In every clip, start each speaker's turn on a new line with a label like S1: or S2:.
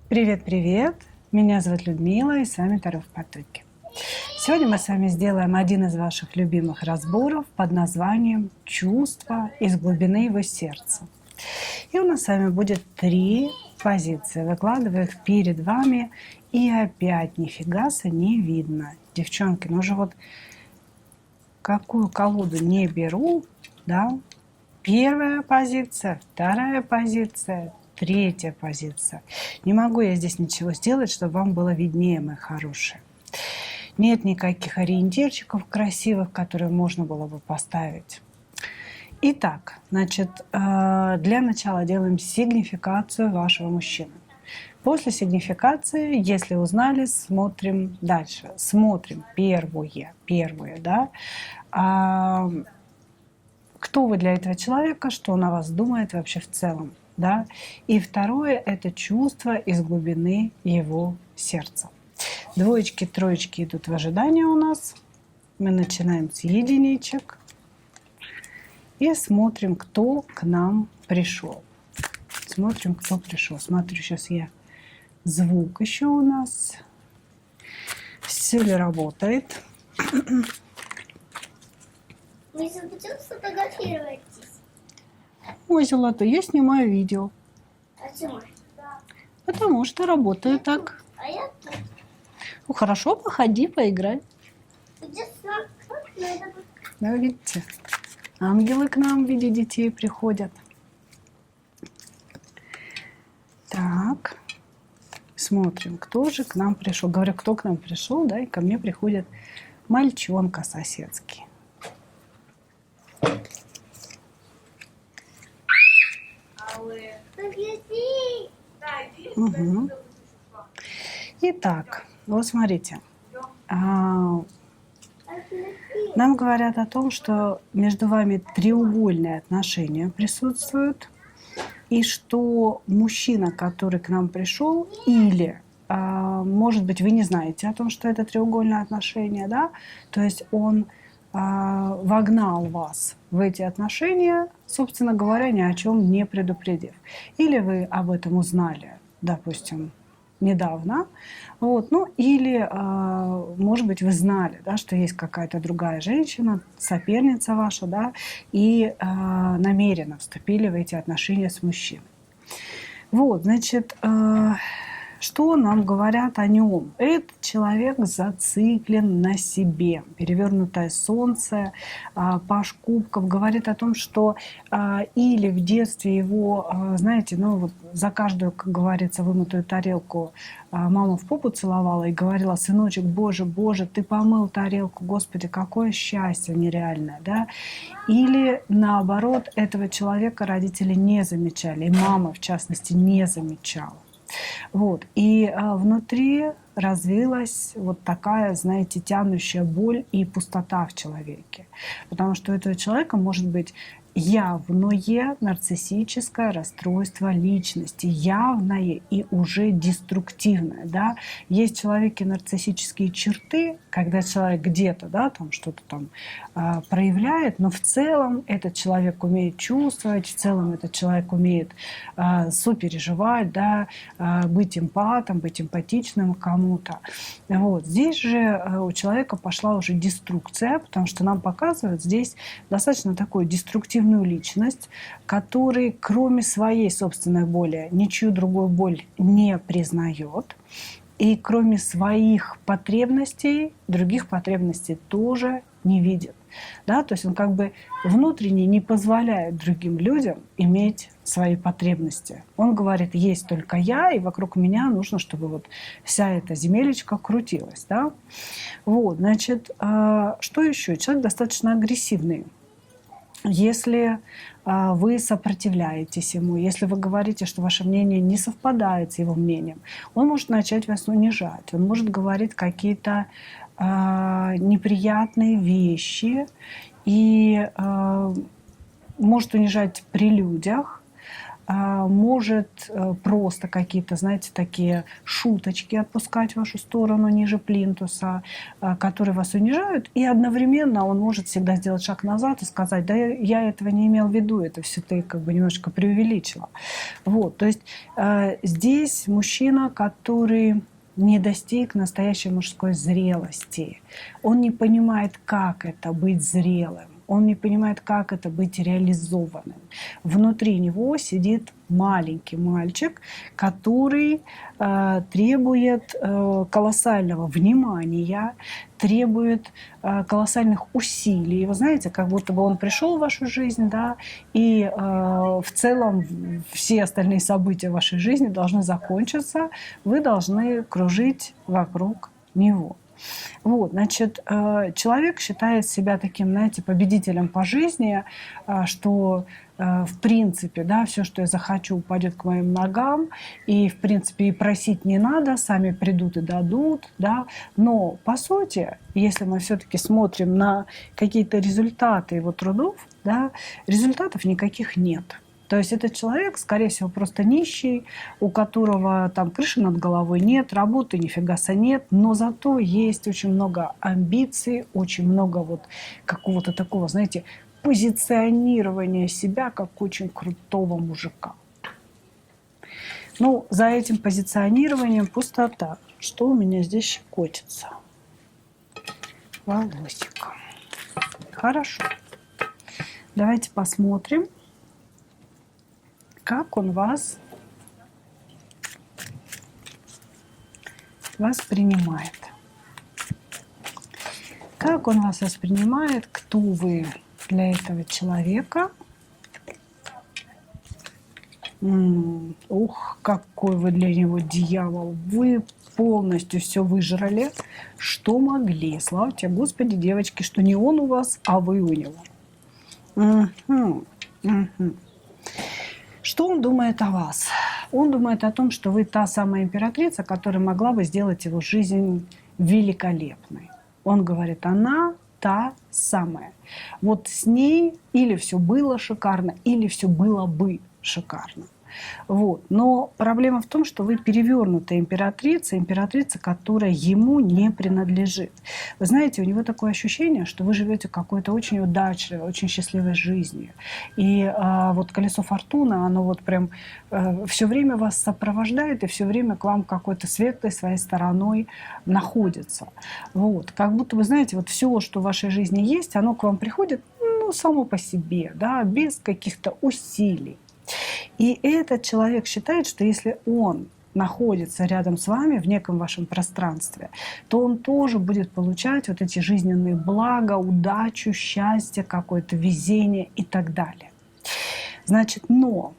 S1: Привет-привет! Меня зовут Людмила, и с вами Таро в потоке. Сегодня мы с вами сделаем один из ваших любимых разборов под названием «Чувства из глубины его сердца». И у нас с вами будет 3 позиции. Выкладываю их перед вами, и опять нифига не видно. Девчонки, ну же вот какую колоду не беру, да, первая позиция, вторая позиция, третья позиция. Не могу я здесь ничего сделать, чтобы вам было виднее, мои хорошие. Нет никаких ориентирчиков красивых, которые можно было бы поставить. Итак, значит, для начала делаем сигнификацию вашего мужчины. После сигнификации, если узнали, смотрим дальше. Смотрим первое, да. Кто вы для этого человека, что он о вас думает вообще в целом, да. И второе – это чувство из глубины его сердца. Двоечки, троечки идут в ожидании у нас. Мы начинаем с единичек и смотрим, кто к нам пришел. Смотрим, кто пришел. Смотрю, сейчас я звук еще у нас. Все ли работает?
S2: Вы зачем сфотографируетесь?
S1: Ой, золотой, я снимаю видео.
S2: Почему?
S1: Потому что работаю так.
S2: А я тут.
S1: Ну хорошо, походи, поиграй.
S2: Где сам? Надо бы.
S1: Да, видите, ангелы к нам в виде детей приходят. Так, смотрим, кто же к нам пришел. Говорю, кто к нам пришел, да, и ко мне приходит мальчонка соседский. Угу. Итак, вот смотрите. Нам говорят о том, что между вами треугольные отношения присутствуют, и что мужчина, который к нам пришел, или, может быть, вы не знаете о том, что это треугольные отношения, да, то есть он вогнал вас в эти отношения, собственно говоря, ни о чем не предупредив. Или вы об этом узнали, допустим, недавно, вот, ну или, может быть, вы знали, да, что есть какая-то другая женщина, соперница ваша, да, и намеренно вступили в эти отношения с мужчиной. Вот, значит, что нам говорят о нем? Этот человек зациклен на себе. Перевернутое солнце, паж кубков говорит о том, что или в детстве его, знаете, ну вот за каждую, как говорится, вымытую тарелку мама в попу целовала и говорила: сыночек, боже, боже, ты помыл тарелку, господи, какое счастье нереальное, да? Или наоборот, этого человека родители не замечали, и мама, в частности, не замечала. Вот. И внутри развилась вот такая, знаете, тянущая боль и пустота в человеке. Потому что у этого человека может быть явное нарциссическое расстройство личности, явное и уже деструктивное. Да? Есть в человеке нарциссические черты, когда человек где-то, да, там что-то там проявляет, но в целом этот человек умеет чувствовать, в целом этот человек умеет сопереживать, да, быть эмпатом, быть эмпатичным кому-то. Вот. Здесь же у человека пошла уже деструкция, потому что нам показывают здесь достаточно такую деструктивную личность, который, кроме своей собственной боли, ничью другую боль не признает. И кроме своих потребностей, других потребностей тоже не видит. Да? То есть он как бы внутренне не позволяет другим людям иметь свои потребности. Он говорит: есть только я, и вокруг меня нужно, чтобы вот вся эта земелечка крутилась. Да? Вот, значит, что еще? Человек достаточно агрессивный. Если вы сопротивляетесь ему, если вы говорите, что ваше мнение не совпадает с его мнением, он может начать вас унижать, он может говорить какие-то неприятные вещи и может унижать при людях, может просто какие-то, знаете, такие шуточки отпускать в вашу сторону ниже плинтуса, которые вас унижают, и одновременно он может всегда сделать шаг назад и сказать: да я этого не имел в виду, это все ты как бы немножко преувеличила. Вот, то есть здесь мужчина, который не достиг настоящей мужской зрелости. Он не понимает, как это быть зрелым. Он не понимает, как это быть реализованным. Внутри него сидит маленький мальчик, который требует колоссального внимания, требует колоссальных усилий. Вы знаете, как будто бы он пришел в вашу жизнь, да, и в целом все остальные события в вашей жизни должны закончиться, вы должны кружить вокруг него. Вот, значит, человек считает себя таким, знаете, победителем по жизни, что в принципе, да, все, что я захочу, упадет к моим ногам, и в принципе и просить не надо, сами придут и дадут, да. Но по сути, если мы все-таки смотрим на какие-то результаты его трудов, да, результатов никаких нет. То есть этот человек, скорее всего, просто нищий, у которого там крыши над головой нет, работы нифига нет, но зато есть очень много амбиций, очень много вот какого-то такого, знаете, позиционирования себя как очень крутого мужика. Ну, за этим позиционированием пустота. Что у меня здесь щекотится? Волосик. Хорошо. Давайте посмотрим, как он вас воспринимает. Как он вас воспринимает, кто вы для этого человека. Ух, какой вы для него дьявол. Вы полностью все выжрали, что могли. Слава тебе, Господи, девочки, что не он у вас, а вы у него. Что он думает о вас? Он думает о том, что вы та самая императрица, которая могла бы сделать его жизнь великолепной. Он говорит, она та самая. Вот с ней или все было шикарно, или все было бы шикарно. Вот. Но проблема в том, что вы перевернутая императрица, императрица, которая ему не принадлежит. Вы знаете, у него такое ощущение, что вы живете какой-то очень удачливой, очень счастливой жизнью. И вот колесо фортуны, оно вот прям все время вас сопровождает и все время к вам какой-то светлой своей стороной находится. Вот. Как будто вы знаете, вот все, что в вашей жизни есть, оно к вам приходит само по себе, да, без каких-то усилий. И этот человек считает, что если он находится рядом с вами в неком вашем пространстве, то он тоже будет получать вот эти жизненные блага, удачу, счастье, какое-то везение и так далее. Значит, но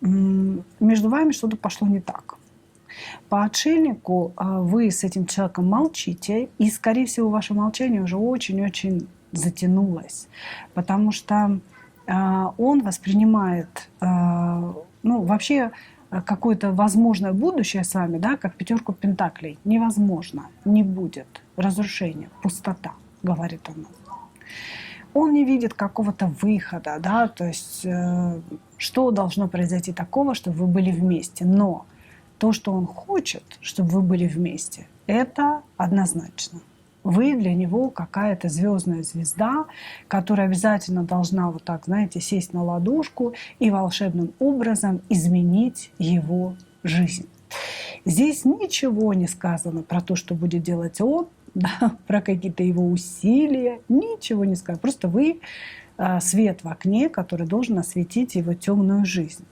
S1: между вами что-то пошло не так. По отшельнику вы с этим человеком молчите, и, скорее всего, ваше молчание уже очень-очень затянулось, потому что он воспринимает, вообще какое-то возможное будущее с вами, да, как пятерку пентаклей. Невозможно, не будет разрушения, пустота, говорит он. Он не видит какого-то выхода, да, то есть что должно произойти такого, чтобы вы были вместе. Но то, что он хочет, чтобы вы были вместе, это однозначно. Вы для него какая-то звездная звезда, которая обязательно должна вот так, знаете, сесть на ладошку и волшебным образом изменить его жизнь. Здесь ничего не сказано про то, что будет делать он, да, про какие-то его усилия, ничего не сказано. Просто вы свет в окне, который должен осветить его темную жизнь.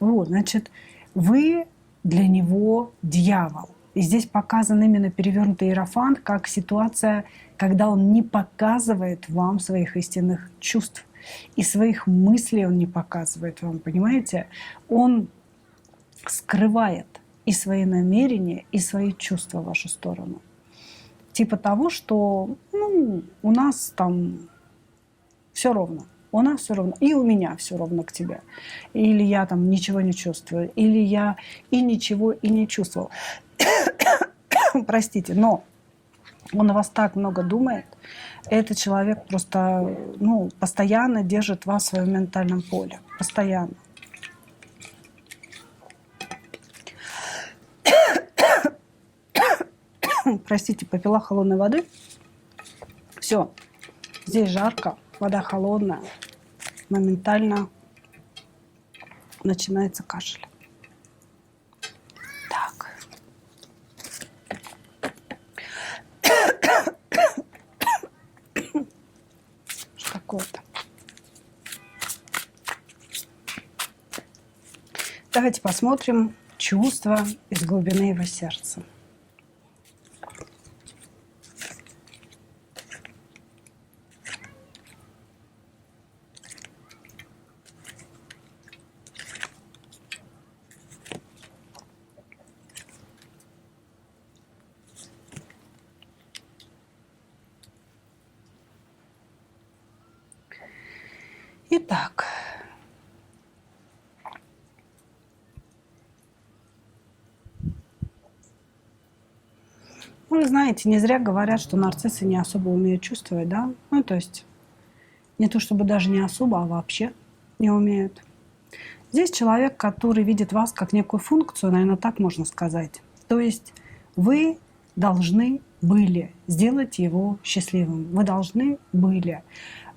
S1: Вот, значит, вы для него дьявол. И здесь показан именно перевернутый иерофант как ситуация, когда он не показывает вам своих истинных чувств. И своих мыслей он не показывает вам, понимаете? Он скрывает и свои намерения, и свои чувства в вашу сторону. Типа того, что у нас там все ровно. У нас все ровно, и у меня все ровно к тебе. Или я там ничего не чувствую, или я и ничего и не чувствовал. Простите, но он о вас так много думает. Этот человек просто постоянно держит вас в своем ментальном поле. Постоянно. простите, попила холодной воды. Все, здесь жарко, вода холодная, моментально начинается кашель. Так. Что такое-то? Давайте посмотрим чувства из глубины его сердца. Итак, вы знаете, не зря говорят, что нарциссы не особо умеют чувствовать, да? Ну, то есть не то чтобы даже не особо, а вообще не умеют. Здесь человек, который видит вас как некую функцию, наверное, так можно сказать. То есть вы должны были сделать его счастливым. Вы должны были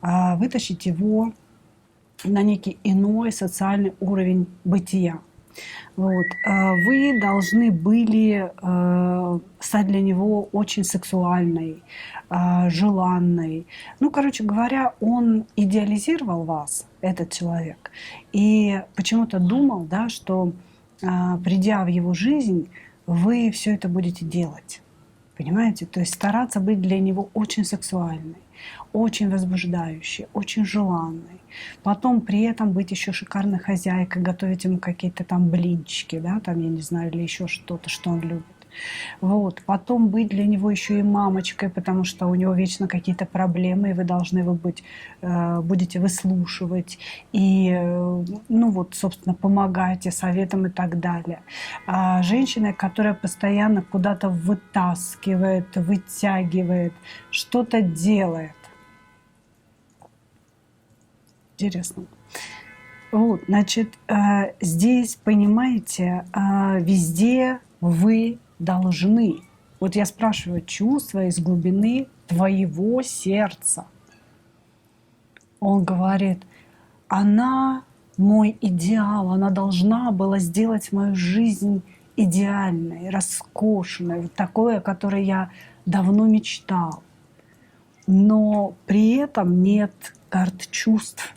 S1: вытащить его на некий иной социальный уровень бытия. Вот. Вы должны были стать для него очень сексуальной, желанной. Ну, короче говоря, он идеализировал вас, этот человек, и почему-то думал, да, что придя в его жизнь, вы все это будете делать. Понимаете? То есть стараться быть для него очень сексуальной, очень возбуждающей, очень желанной. Потом при этом быть еще шикарной хозяйкой, готовить ему какие-то там блинчики, да, там, я не знаю, или еще что-то, что он любит. Вот. Потом быть для него еще и мамочкой, потому что у него вечно какие-то проблемы, и вы должны его быть, будете выслушивать и, ну вот, собственно, помогать и советом и так далее. А женщина, которая постоянно куда-то вытаскивает, вытягивает, что-то делает. Интересно. Вот, значит, здесь, понимаете, везде вы должны. Вот я спрашиваю, чувства из глубины твоего сердца. Он говорит, она мой идеал, она должна была сделать мою жизнь идеальной, роскошной, вот такой, о которой я давно мечтал. Но при этом нет карт чувств.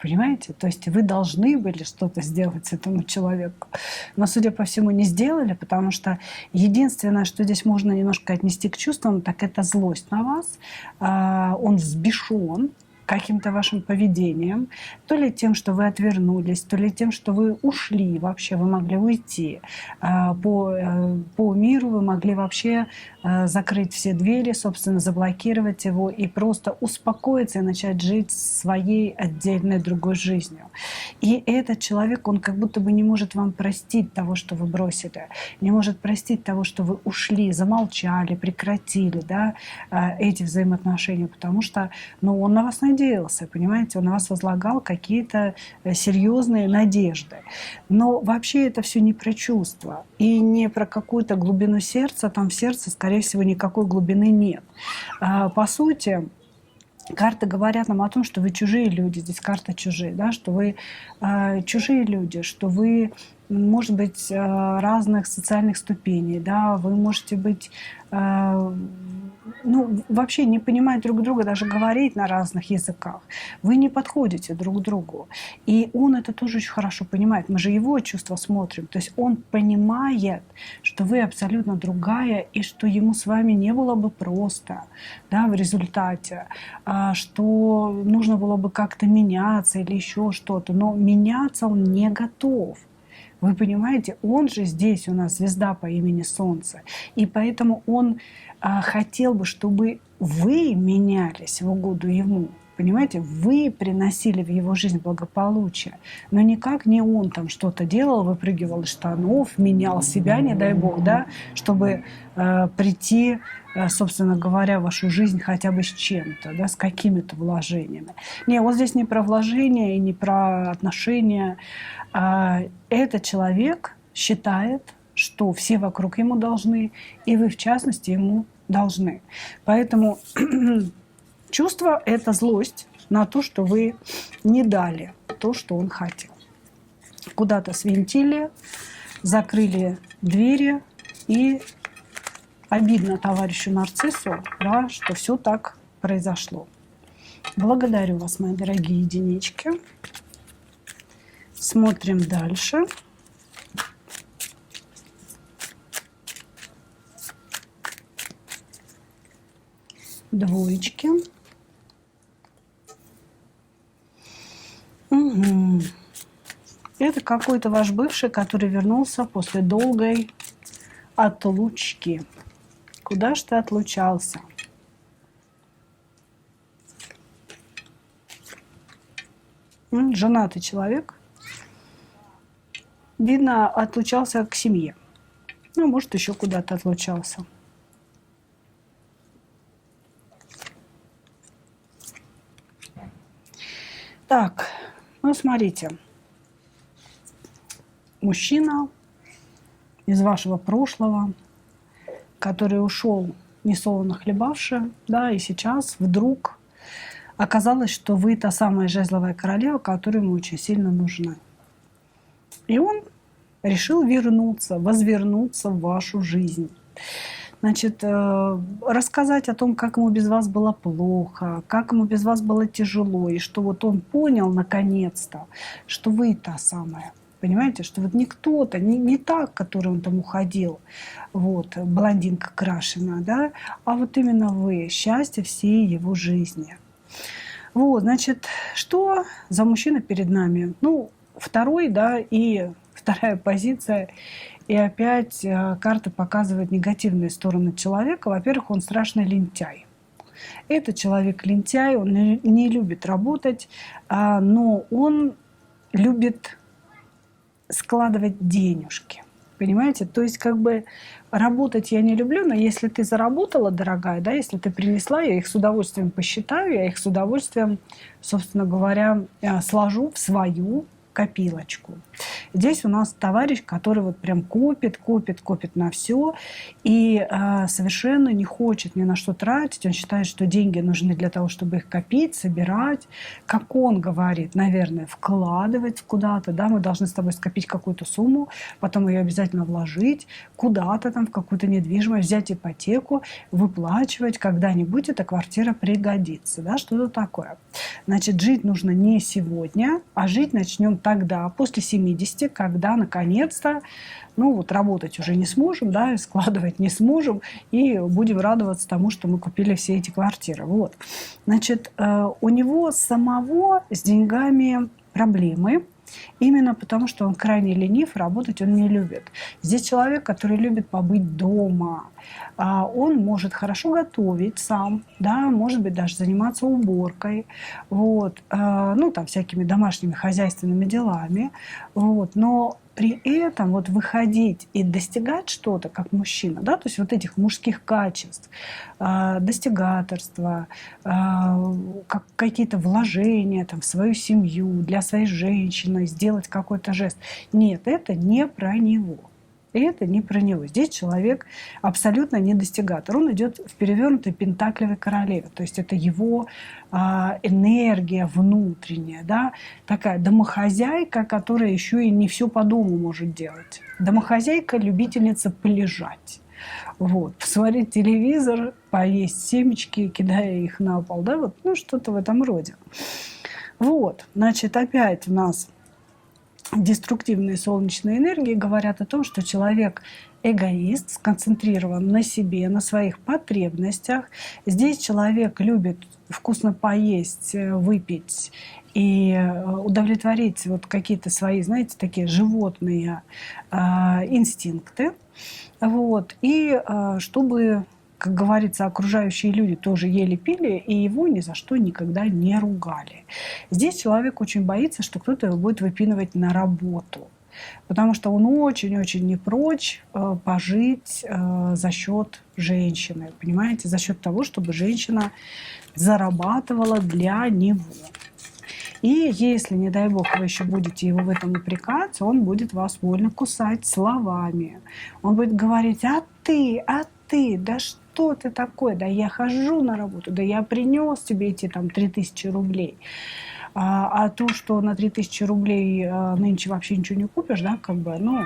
S1: Понимаете? То есть вы должны были что-то сделать этому человеку. Но, судя по всему, не сделали, потому что единственное, что здесь можно немножко отнести к чувствам, так это злость на вас. Он взбешен каким-то вашим поведением, то ли тем, что вы отвернулись, то ли тем, что вы ушли вообще, вы могли уйти по миру, вы могли вообще закрыть все двери, собственно, заблокировать его и просто успокоиться и начать жить своей отдельной другой жизнью. И этот человек, он как будто бы не может вам простить того, что вы бросили, не может простить того, что вы ушли, замолчали, прекратили, да, эти взаимоотношения, потому что, ну, он на вас надеялся, понимаете, он на вас возлагал какие-то серьезные надежды. Но вообще это все не про чувства и не про какую-то глубину сердца. Там в сердце, скорее всего, никакой глубины нет. По сути, карты говорят нам о том, что вы чужие люди. Здесь карта чужие, да, что вы чужие люди, что вы, может быть, разных социальных ступеней, да, вы можете быть, ну, вообще не понимать друг друга, даже говорить на разных языках. Вы не подходите друг другу. И он это тоже очень хорошо понимает. Мы же его чувства смотрим. То есть он понимает, что вы абсолютно другая, и что ему с вами не было бы просто, да, в результате, что нужно было бы как-то меняться или еще что-то. Но меняться он не готов. Вы понимаете, он же здесь у нас звезда по имени Солнце. И поэтому он хотел бы, чтобы вы менялись в угоду ему. Понимаете, вы приносили в его жизнь благополучие, но никак не он там что-то делал, выпрыгивал из штанов, менял себя, не дай бог, да, чтобы прийти, собственно говоря, в вашу жизнь хотя бы с чем-то, да, с какими-то вложениями. Не, вот здесь не про вложения и не про отношения. Этот человек считает, что все вокруг ему должны, и вы, в частности, ему должны. Поэтому чувство – это злость на то, что вы не дали то, что он хотел. Куда-то свинтили, закрыли двери, и обидно товарищу нарциссу, да, что все так произошло. Благодарю вас, мои дорогие единички. Смотрим дальше. Двоечки. Угу. Это какой-то ваш бывший, который вернулся после долгой отлучки. Куда ж ты отлучался? Женатый человек. Видно, отлучался к семье. Ну, может, еще куда-то отлучался. Так, ну смотрите. Мужчина из вашего прошлого, который ушел несолоно хлебавши, да, и сейчас вдруг оказалось, что вы та самая жезловая королева, которая ему очень сильно нужна. И он решил вернуться, возвернуться в вашу жизнь. Значит, рассказать о том, как ему без вас было плохо, как ему без вас было тяжело, и что вот он понял наконец-то, что вы та самая. Понимаете, что вот не кто-то, не та, к которой он там уходил, вот, блондинка крашеная, да, а вот именно вы, счастье всей его жизни. Вот, значит, что за мужчина перед нами? Ну, второй, да, и вторая позиция. И опять карта показывает негативные стороны человека. Во-первых, он страшный лентяй. Это человек лентяй, он не любит работать, но он любит складывать денежки. Понимаете? То есть как бы работать я не люблю, но если ты заработала, дорогая, да, если ты принесла, я их с удовольствием посчитаю, я их с удовольствием, собственно говоря, сложу в свою копилочку. Здесь у нас товарищ, который вот прям копит на все и совершенно не хочет ни на что тратить. Он считает, что деньги нужны для того, чтобы их копить, собирать. Как он говорит, наверное, вкладывать куда-то. Да? Мы должны с тобой скопить какую-то сумму, потом ее обязательно вложить куда-то там, в какую-то недвижимость, взять ипотеку, выплачивать. Когда-нибудь эта квартира пригодится. Да? Что-то такое. Значит, жить нужно не сегодня, а жить начнем тогда, после 70, когда наконец-то, ну вот работать уже не сможем, да, и складывать не сможем, и будем радоваться тому, что мы купили все эти квартиры. Вот. Значит, у него самого с деньгами проблемы, именно потому, что он крайне ленив, работать он не любит. Здесь человек, который любит побыть дома. Он может хорошо готовить сам, да, может быть, даже заниматься уборкой, вот, ну, там, всякими домашними хозяйственными делами, вот, но при этом вот выходить и достигать что-то, как мужчина, да, то есть вот этих мужских качеств, достигаторства, какие-то вложения там, в свою семью, для своей женщины, сделать какой-то жест. Нет, это не про него. Это не про него. Здесь человек абсолютно не достигатор. Он идет в перевернутой пентаклевой королеве. То есть это его энергия внутренняя, да? Такая домохозяйка, которая еще и не все по дому может делать. Домохозяйка, любительница полежать. Вот. Посмотреть телевизор, поесть семечки, кидая их на пол. Да? Вот, ну, что-то в этом роде. Вот. Значит, опять у нас деструктивные солнечные энергии говорят о том, что человек эгоист, сконцентрирован на себе, на своих потребностях. Здесь человек любит вкусно поесть, выпить и удовлетворить вот какие-то свои, знаете, такие животные инстинкты. Вот. И чтобы, как говорится, окружающие люди тоже ели, пили, и его ни за что никогда не ругали. Здесь человек очень боится, что кто-то его будет выпинывать на работу, потому что он очень-очень не прочь пожить за счет женщины, понимаете, за счет того, чтобы женщина зарабатывала для него. И если, не дай бог, вы еще будете его в этом упрекать, он будет вас вольно кусать словами. Он будет говорить: а ты, да что ты такой, да я хожу на работу, да я принес тебе эти там 3000 рублей. А то, что на 3000 рублей нынче вообще ничего не купишь, да, как бы, ну,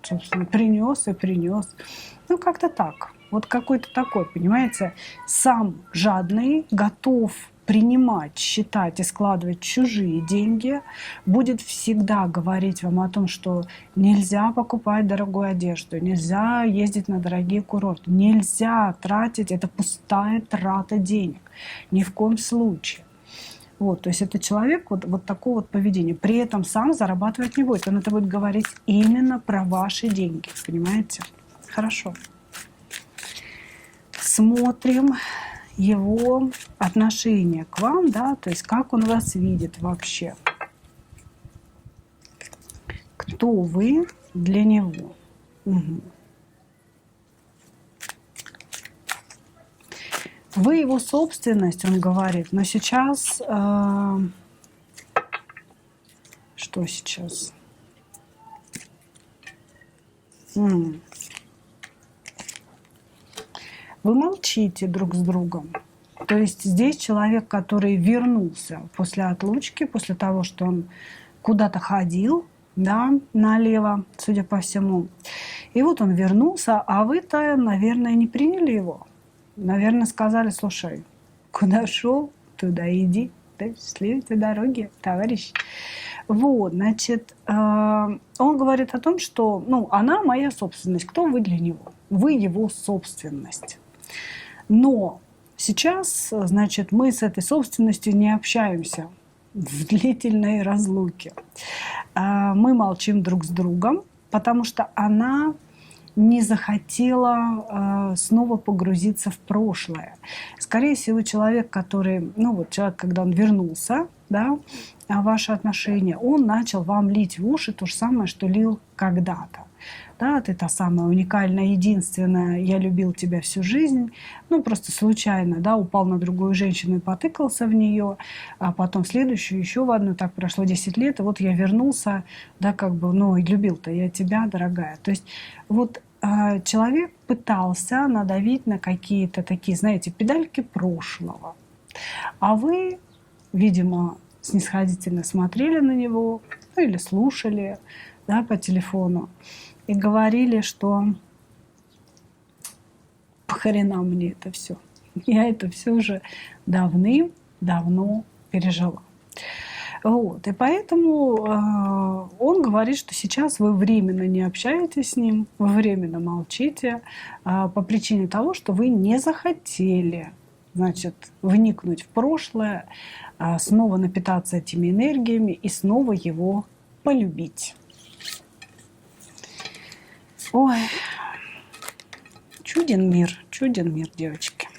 S1: собственно, принес и принес. Ну, как-то так. Вот какой-то такой, понимаете, сам жадный, готов принимать, считать и складывать чужие деньги, будет всегда говорить вам о том, что нельзя покупать дорогую одежду, нельзя ездить на дорогие курорты, нельзя тратить, это пустая трата денег, ни в коем случае. Вот, то есть это человек вот такого вот поведения. При этом сам зарабатывать не будет. Он это будет говорить именно про ваши деньги. Понимаете? Хорошо. Смотрим его отношение к вам, да, то есть как он вас видит вообще. Кто вы для него? Угу. Вы его собственность, он говорит, но сейчас... что сейчас? Вы молчите друг с другом. То есть здесь человек, который вернулся после отлучки, после того, что он куда-то ходил, да, налево, судя по всему. И вот он вернулся, а вы-то, наверное, не приняли его. Наверное, сказали: слушай, куда шел, туда иди. Да, счастливой тебе дороги, товарищ. Вот, значит, он говорит о том, что, ну, она моя собственность. Кто вы для него? Вы его собственность. Но сейчас, значит, мы с этой собственностью не общаемся в длительной разлуке. Мы молчим друг с другом, потому что она не захотела снова погрузиться в прошлое. Скорее всего, человек, который, ну вот человек, когда он вернулся, да, в ваши отношения, он начал вам лить в уши то же самое, что лил когда-то. Да, ты та самая уникальная, единственная, я любил тебя всю жизнь. Ну, просто случайно, да, упал на другую женщину и потыкался в нее, а потом следующую, еще в одну, так прошло 10 лет, и вот я вернулся, да, как бы, ну, и любил-то я тебя, дорогая. То есть вот человек пытался надавить на какие-то такие, знаете, педальки прошлого. А вы, видимо, снисходительно смотрели на него, ну, или слушали, да, по телефону, и говорили, что похрена мне это все. Я это все уже давным-давно пережила. Вот. И поэтому он говорит, что сейчас вы временно не общаетесь с ним, вы временно молчите по причине того, что вы не захотели, значит, вникнуть в прошлое, снова напитаться этими энергиями и снова его полюбить. Ой, чуден мир, девочки.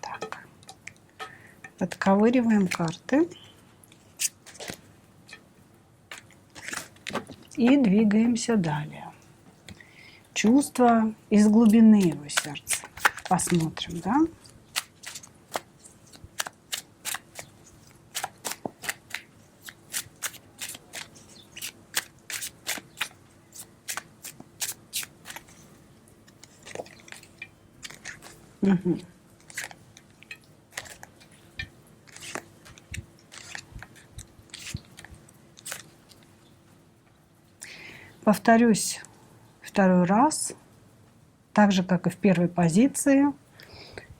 S1: Так, подковыриваем карты и двигаемся далее. Чувства из глубины его сердца. Посмотрим, да? Угу. Повторюсь второй раз, так же, как и в первой позиции,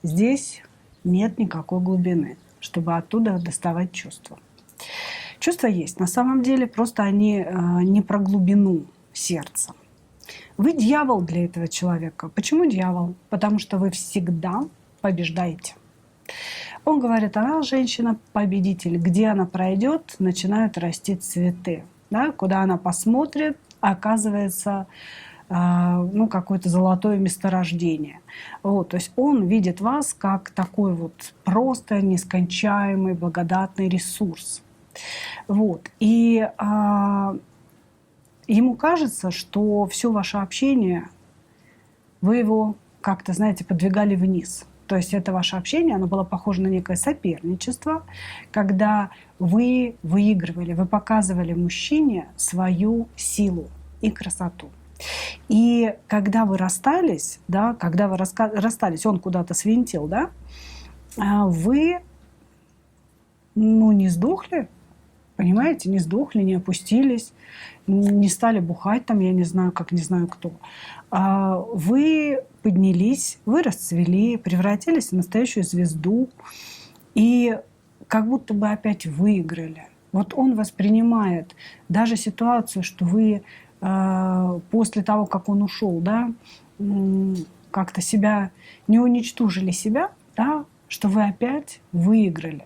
S1: здесь нет никакой глубины, чтобы оттуда доставать чувства. Чувства есть, на самом деле, просто они не про глубину сердца. Вы дьявол для этого человека. Почему дьявол? Потому что вы всегда побеждаете. Он говорит, она женщина-победитель. Где она пройдет, начинают расти цветы. Да? Куда она посмотрит, оказывается какое-то золотое месторождение. Вот, то есть он видит вас как такой вот просто нескончаемый благодатный ресурс. Вот. И ему кажется, что все ваше общение, вы его как-то, знаете, подвигали вниз. То есть это ваше общение, оно было похоже на некое соперничество, когда вы выигрывали, вы показывали мужчине свою силу и красоту. И когда вы расстались, да, когда вы расстались, он куда-то свинтил, да, вы, ну, не сдохли, понимаете, не сдохли, не опустились, не стали бухать там, я не знаю, как не знаю кто. Вы поднялись, вы расцвели, превратились в настоящую звезду и как будто бы опять выиграли. Вот он воспринимает даже ситуацию, что вы после того, как он ушел, да, как-то себя не уничтожили себя, да, что вы опять выиграли.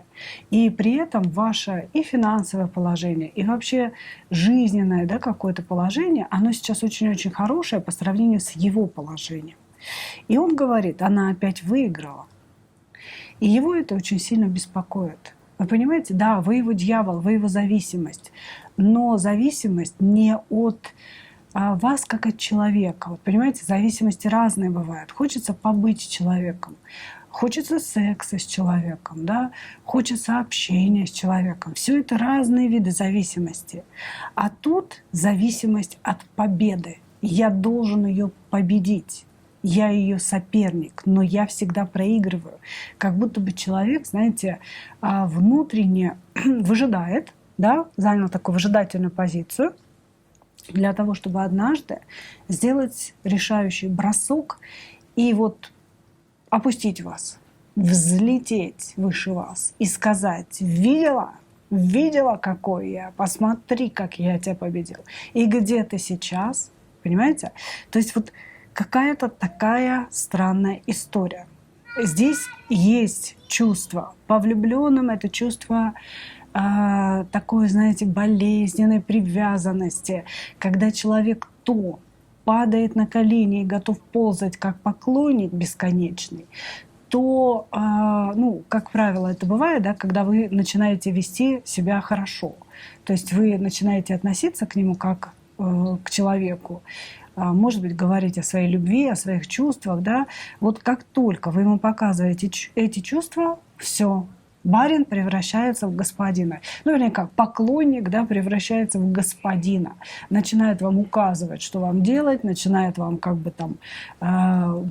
S1: И при этом ваше и финансовое положение, и вообще жизненное, да, какое-то положение, оно сейчас очень-очень хорошее по сравнению с его положением. И он говорит, она опять выиграла. И его это очень сильно беспокоит. Вы понимаете, да, вы его дьявол, вы его зависимость. Но зависимость не от вас, как от человека. Вот понимаете, зависимости разные бывают. Хочется побыть с человеком. Хочется секса с человеком, да? Хочется общения с человеком. Все это разные виды зависимости. А тут зависимость от победы. Я должен ее победить. Я ее соперник, но я всегда проигрываю. Как будто бы человек, знаете, внутренне выжидает, да, занял такую выжидательную позицию для того, чтобы однажды сделать решающий бросок и вот опустить вас, взлететь выше вас и сказать: видела? Видела, какой я? Посмотри, как я тебя победил. И где ты сейчас? Понимаете? То есть вот какая-то такая странная история. Здесь есть чувство. По влюбленным это чувство такой, знаете, болезненной привязанности, когда человек то падает на колени и готов ползать, как поклонник бесконечный, то, ну, как правило, это бывает, да, когда вы начинаете вести себя хорошо. То есть вы начинаете относиться к нему как к человеку, может быть, говорить о своей любви, о своих чувствах, да. Вот как только вы ему показываете эти чувства, все, барин превращается в господина. Ну, вернее, как поклонник, да, превращается в господина. Начинает вам указывать, что вам делать, начинает вам как бы там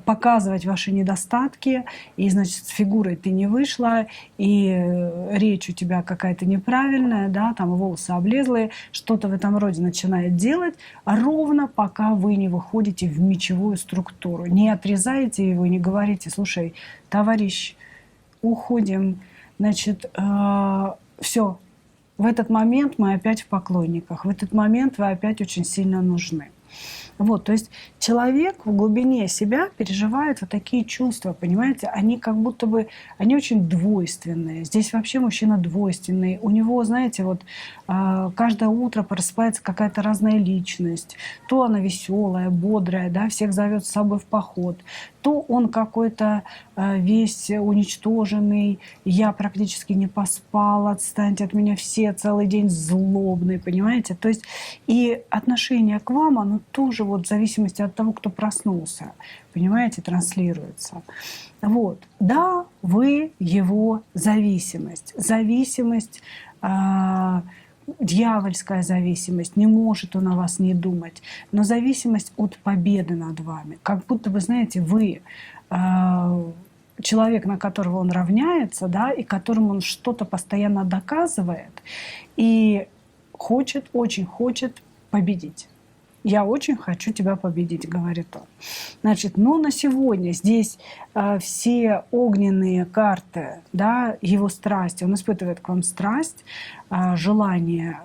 S1: показывать ваши недостатки. И, значит, с фигурой ты не вышла, и речь у тебя какая-то неправильная, да, там волосы облезлые, что-то в этом роде начинает делать, ровно пока вы не выходите в мечевую структуру. Не отрезаете его, не говорите: слушай, товарищ, уходим. Значит, все. В этот момент мы опять в поклонниках. В этот момент вы опять очень сильно нужны. Вот, то есть человек в глубине себя переживает вот такие чувства, понимаете? Они как будто бы, они очень двойственные. Здесь вообще мужчина двойственный. У него, знаете, вот каждое утро просыпается какая-то разная личность. То она веселая, бодрая, да, всех зовет с собой в поход. То он какой-то весь уничтоженный, я практически не поспал, отстаньте от меня все, целый день злобный, понимаете? То есть и отношение к вам, оно тоже вот в зависимости от того, кто проснулся, понимаете, транслируется. Вот. Да, вы его зависимость. Зависимость, дьявольская зависимость, не может он о вас не думать, но зависимость от победы над вами. Как будто вы, знаете, вы человек, на которого он равняется, да, и которому он что-то постоянно доказывает, и хочет, очень хочет победить. Я очень хочу тебя победить, говорит он. Значит, но на сегодня здесь все огненные карты, да, его страсти, он испытывает к вам страсть, желание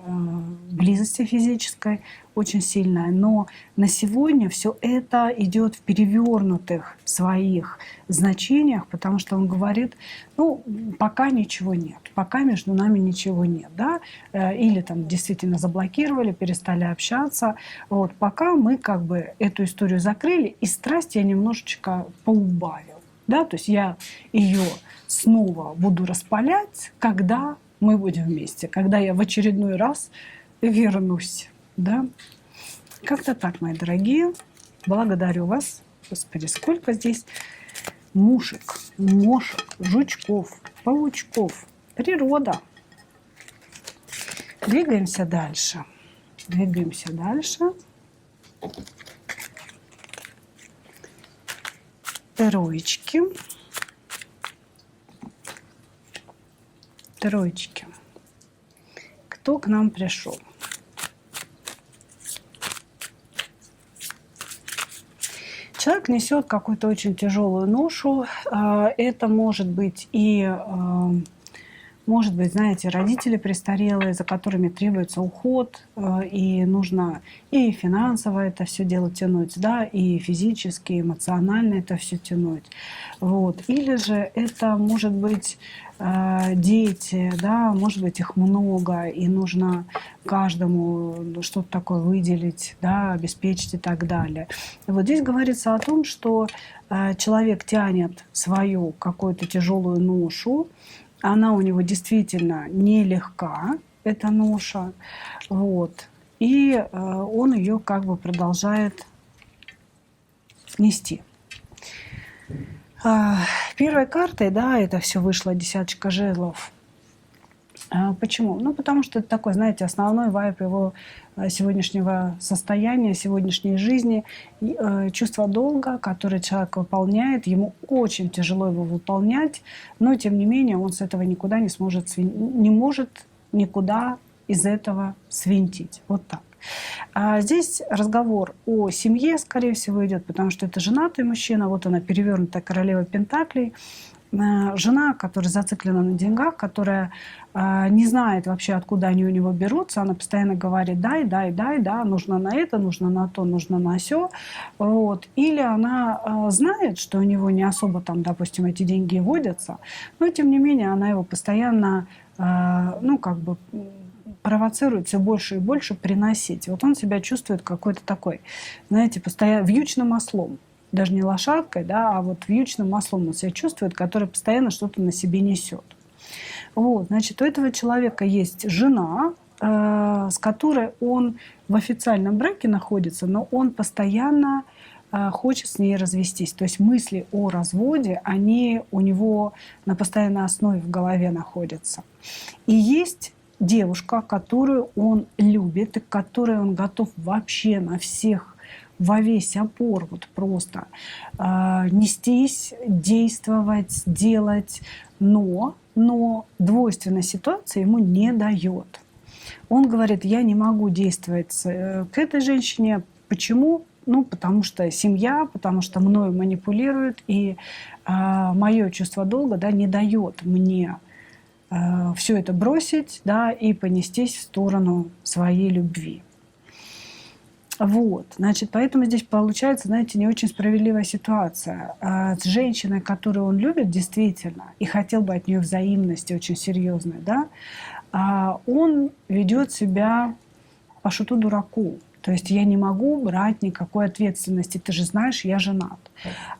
S1: близости физической очень сильное. Но на сегодня все это идет в перевернутых своих значениях, потому что он говорит: ну, пока ничего нет, пока между нами ничего нет, да, или там действительно заблокировали, перестали общаться. Вот, пока мы как бы эту историю закрыли, и страсть я немножечко поубавил. Да, то есть я ее снова буду распалять, когда мы будем вместе, когда я в очередной раз вернусь. Да? Как-то так, мои дорогие. Благодарю вас. Господи, сколько здесь мушек, мошек, жучков, паучков. Природа. Двигаемся дальше. Двигаемся дальше. Троечки. Троечки. Кто к нам пришел? Человек несет какую-то очень тяжелую ношу. Это может быть может быть, знаете, родители престарелые, за которыми требуется уход, и нужно и финансово это все дело тянуть, да, и физически, и эмоционально это все тянуть. Вот. Или же это может быть дети, да, может быть, их много, и нужно каждому что-то такое выделить, да, обеспечить и так далее. И вот здесь говорится о том, что человек тянет свою какую-то тяжелую ношу, она у него действительно нелегка, эта ноша, вот, и он ее как бы продолжает нести. Первой картой, да, это все вышло десяточка жезлов. Почему? Ну, потому что это такой, знаете, основной вайб его сегодняшнего состояния, сегодняшней жизни. Чувство долга, которое человек выполняет, ему очень тяжело его выполнять, но, тем не менее, он с этого никуда не сможет, не может никуда из этого свинтить. Вот так. А здесь разговор о семье, скорее всего, идет, потому что это женатый мужчина, вот она, перевернутая королева пентаклей. Жена, которая зациклена на деньгах, которая не знает вообще, откуда они у него берутся, она постоянно говорит: дай, дай, дай, да, нужно на это, нужно на то, нужно на сё. Вот. Или она знает, что у него не особо там, допустим, эти деньги водятся, но тем не менее она его постоянно, ну, как бы провоцирует все больше и больше приносить. Вот он себя чувствует какой-то такой, знаете, постоянно вьючным ослом. Даже не лошадкой, да, а вот вьючным ослом он себя чувствует, который постоянно что-то на себе несет. Вот, значит, у этого человека есть жена, с которой он в официальном браке находится, но он постоянно хочет с ней развестись. То есть мысли о разводе, они у него на постоянной основе в голове находятся. И есть девушка, которую он любит, и к которой он готов вообще на всех, во весь опор, вот просто нестись, действовать, делать, но двойственная ситуация ему не дает. Он говорит: я не могу действовать к этой женщине. Почему? Ну, потому что семья, потому что мною манипулируют, и мое чувство долга, да, не дает мне все это бросить, да, и понестись в сторону своей любви. Вот, значит, поэтому здесь получается, знаете, не очень справедливая ситуация. С женщиной, которую он любит действительно, и хотел бы от нее взаимности очень серьезной, да, он ведет себя по шуту дураку. То есть я не могу брать никакой ответственности. Ты же знаешь, я женат.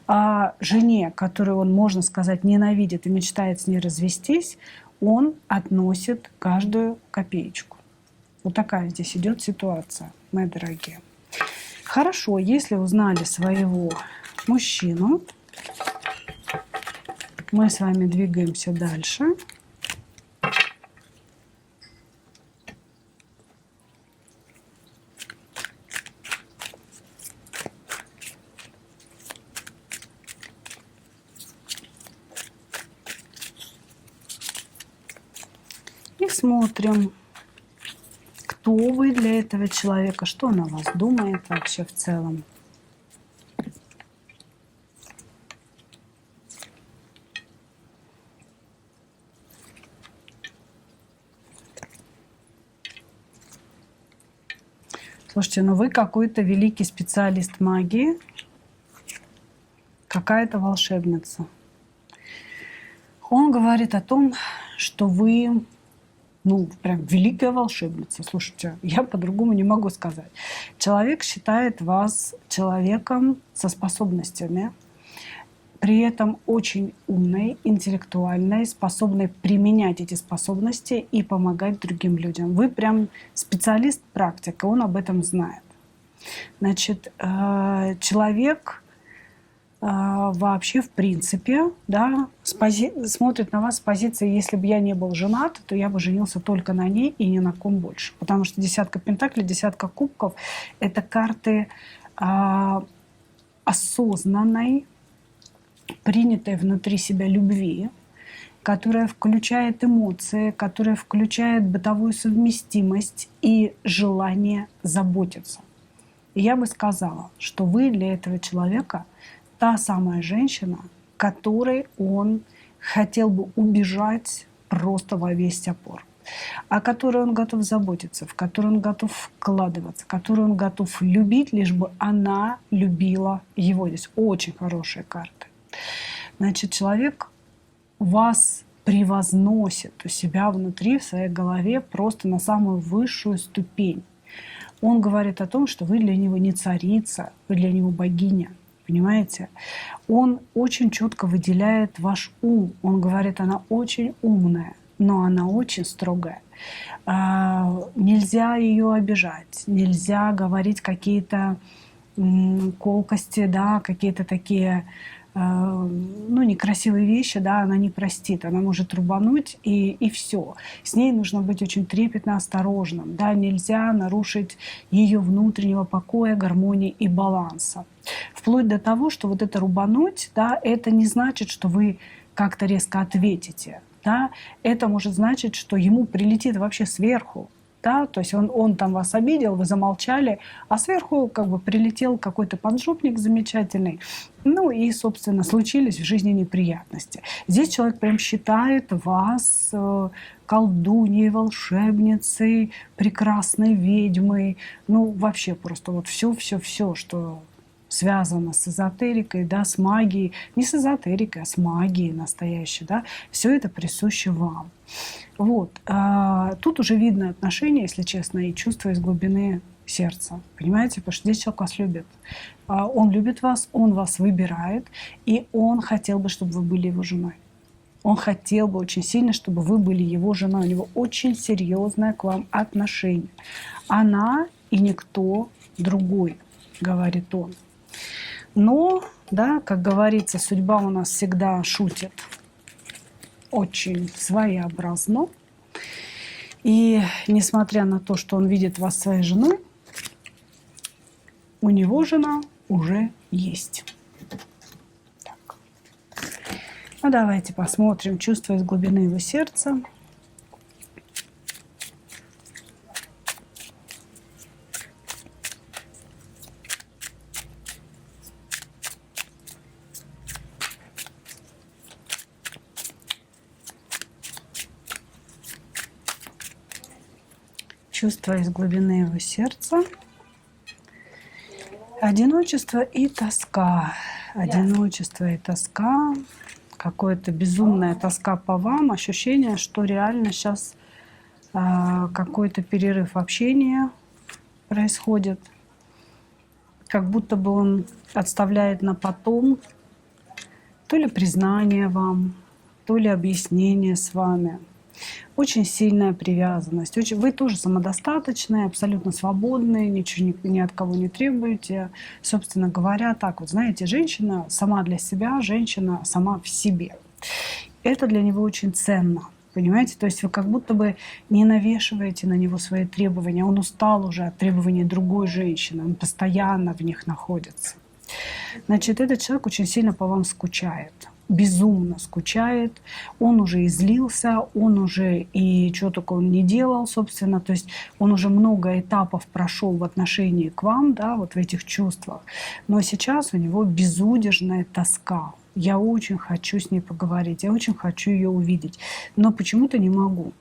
S1: А жене, которую он, можно сказать, ненавидит и мечтает с ней развестись, он относит каждую копеечку. Вот такая здесь идет ситуация, мои дорогие. Хорошо, если узнали своего мужчину, мы с вами двигаемся дальше. И смотрим, кто вы для этого человека, что он о вас думает вообще в целом. Слушайте, ну вы какой-то великий специалист магии, какая-то волшебница. Он говорит о том, что вы, ну, прям великая волшебница. Слушайте, я по-другому не могу сказать. Человек считает вас человеком со способностями, при этом очень умной, интеллектуальной, способной применять эти способности и помогать другим людям. Вы прям специалист, практик, и он об этом знает. Значит, человек вообще, в принципе, да, смотрит на вас с позиции, если бы я не был женат, то я бы женился только на ней и ни на ком больше. Потому что десятка пентаклей, десятка кубков — это карты осознанной, принятой внутри себя любви, которая включает эмоции, которая включает бытовую совместимость и желание заботиться. И я бы сказала, что вы для этого человека та самая женщина, которой он хотел бы убежать просто во весь опор, о которой он готов заботиться, в которую он готов вкладываться, которую он готов любить, лишь бы она любила его. Здесь очень хорошие карты. Значит, человек вас превозносит у себя внутри, в своей голове, просто на самую высшую ступень. Он говорит о том, что вы для него не царица, вы для него богиня. Понимаете? Он очень четко выделяет ваш ум. Он говорит, она очень умная, но она очень строгая. Нельзя ее обижать, нельзя говорить какие-то колкости, да, какие-то такие некрасивые вещи, да, она не простит, она может рубануть, и все. С ней нужно быть очень трепетно осторожным, да, нельзя нарушить ее внутреннего покоя, гармонии и баланса. Вплоть до того, что вот это рубануть, да, это не значит, что вы как-то резко ответите, да, это может значить, что ему прилетит вообще сверху. Да, то есть он там вас обидел, вы замолчали, а сверху как бы прилетел какой-то поджопник замечательный. Ну и, собственно, случились в жизни неприятности. Здесь человек прям считает вас колдуньей, волшебницей, прекрасной ведьмой. Ну, вообще просто вот все, что связано с эзотерикой, да, с магией. Не с эзотерикой, а с магией настоящей. Да, все это присуще вам. Вот. Тут уже видно отношения, если честно, и чувства из глубины сердца. Понимаете? Потому что здесь человек вас любит. Он любит вас, он вас выбирает, и он хотел бы, чтобы вы были его женой. Он хотел бы очень сильно, чтобы вы были его женой. У него очень серьезное к вам отношение. Она и никто другой, говорит он. Но, да, как говорится, судьба у нас всегда шутит очень своеобразно. И несмотря на то, что он видит вас своей женой, у него жена уже есть. Так. Ну, давайте посмотрим чувства из глубины его сердца. Чувства из глубины его сердца. Одиночество и тоска. Одиночество и тоска. Какая-то безумная тоска по вам. Ощущение, что реально сейчас какой-то перерыв общения происходит. Как будто бы он отставляет на потом то ли признание вам, то ли объяснение с вами. Очень сильная привязанность. Вы тоже самодостаточные, абсолютно свободные, ничего ни от кого не требуете. Собственно говоря, так вот, знаете, женщина сама для себя, женщина сама в себе. Это для него очень ценно. Понимаете? То есть вы как будто бы не навешиваете на него свои требования. Он устал уже от требований другой женщины. Он постоянно в них находится. Значит, этот человек очень сильно по вам скучает. Безумно скучает, он уже излился, он уже и что только он не делал, собственно, то есть он уже много этапов прошел в отношении к вам, да, вот в этих чувствах, но сейчас у него безудержная тоска. Я очень хочу с ней поговорить, я очень хочу ее увидеть, но почему-то не могу.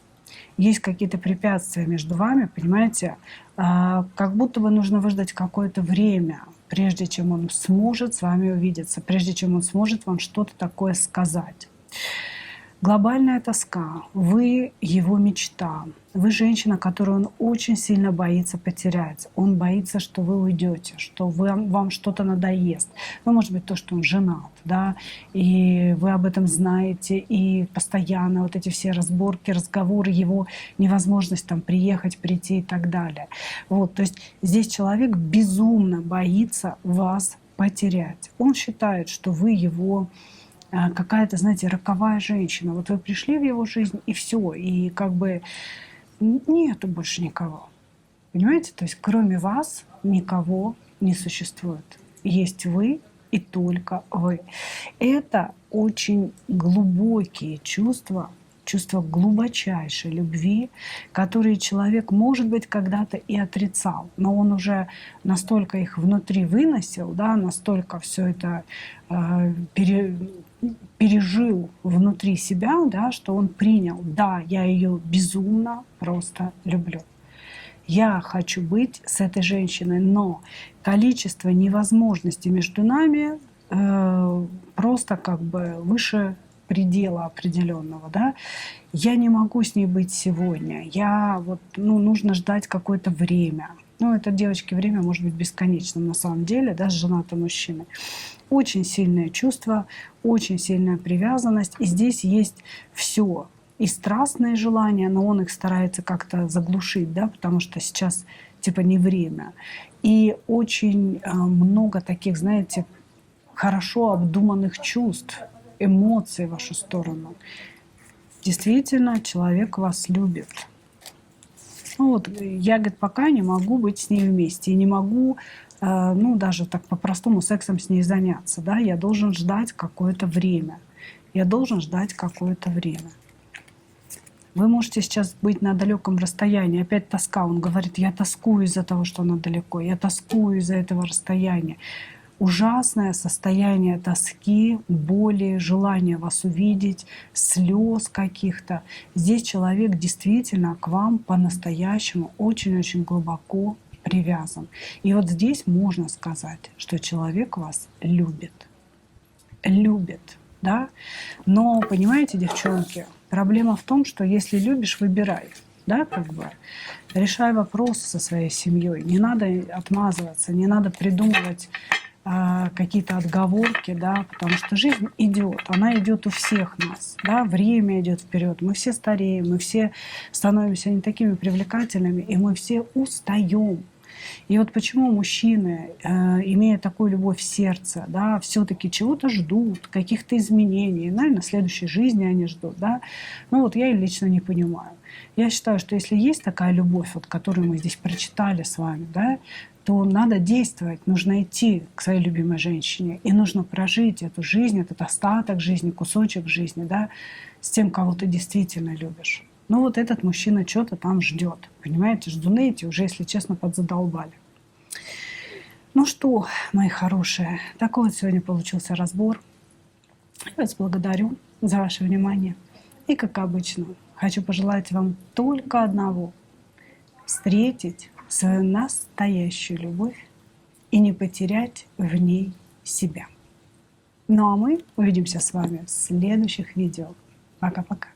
S1: Есть какие-то препятствия между вами, понимаете, как будто бы нужно выждать какое-то время, прежде чем он сможет с вами увидеться, прежде чем он сможет вам что-то такое сказать. Глобальная тоска. Вы его мечта. Вы женщина, которую он очень сильно боится потерять. Он боится, что вы уйдете, что вам что-то надоест. Ну, может быть, то, что он женат, да, и вы об этом знаете, и постоянно вот эти все разборки, разговоры, его невозможность там приехать, прийти и так далее. Вот, то есть здесь человек безумно боится вас потерять. Он считает, что вы его какая-то, знаете, роковая женщина. Вот вы пришли в его жизнь, и все, и как бы нету больше никого. Понимаете? То есть кроме вас никого не существует. Есть вы и только вы. Это очень глубокие чувства, чувства глубочайшей любви, которые человек, может быть, когда-то и отрицал, но он уже настолько их внутри выносил, да, настолько все это пережил внутри себя, да, что он принял: да, я ее безумно просто люблю. Я хочу быть с этой женщиной, но количество невозможностей между нами просто как бы выше предела определенного, да. Я не могу с ней быть сегодня. Я вот, нужно ждать какое-то время. Это, девочки, время может быть бесконечным на самом деле, да, с женатым мужчиной. Очень сильное чувство, очень сильная привязанность. И здесь есть все. И страстные желания, но он их старается как-то заглушить, да, потому что сейчас типа не время. И очень много таких, знаете, хорошо обдуманных чувств, эмоций в вашу сторону. Действительно, человек вас любит. Я, говорит, пока не могу быть с ней вместе. И не могу, даже так по-простому сексом с ней заняться. Да? Я должен ждать какое-то время. Я должен ждать какое-то время. Вы можете сейчас быть на далеком расстоянии. Опять тоска. Он говорит: я тоскую из-за того, что она далеко. Я тоскую из-за этого расстояния. Ужасное состояние тоски, боли, желание вас увидеть, слез каких-то. Здесь человек действительно к вам по-настоящему очень-очень глубоко привязан. И вот здесь можно сказать, что человек вас любит. Любит, да? Но, понимаете, девчонки, проблема в том, что если любишь, выбирай. Да, как бы решай вопросы со своей семьей. Не надо отмазываться, не надо придумывать какие-то отговорки, да, потому что жизнь идет, она идет у всех нас, да, время идет вперед, мы все стареем, мы все становимся не такими привлекательными, и мы все устаем. И вот почему мужчины, имея такую любовь в сердце, да, все-таки чего-то ждут, каких-то изменений, наверное, в следующей жизни они ждут, да. Я лично не понимаю. Я считаю, что если есть такая любовь, которую мы здесь прочитали с вами, да, то надо действовать, нужно идти к своей любимой женщине, и нужно прожить эту жизнь, этот остаток жизни, кусочек жизни, да, с тем, кого ты действительно любишь. Этот мужчина что-то там ждет, понимаете, ждуны эти уже, если честно, подзадолбали. Что, мои хорошие, такой вот сегодня получился разбор. Я вас благодарю за ваше внимание. И, как обычно, хочу пожелать вам только одного: встретить свою настоящую любовь и не потерять в ней себя. А мы увидимся с вами в следующих видео. Пока-пока.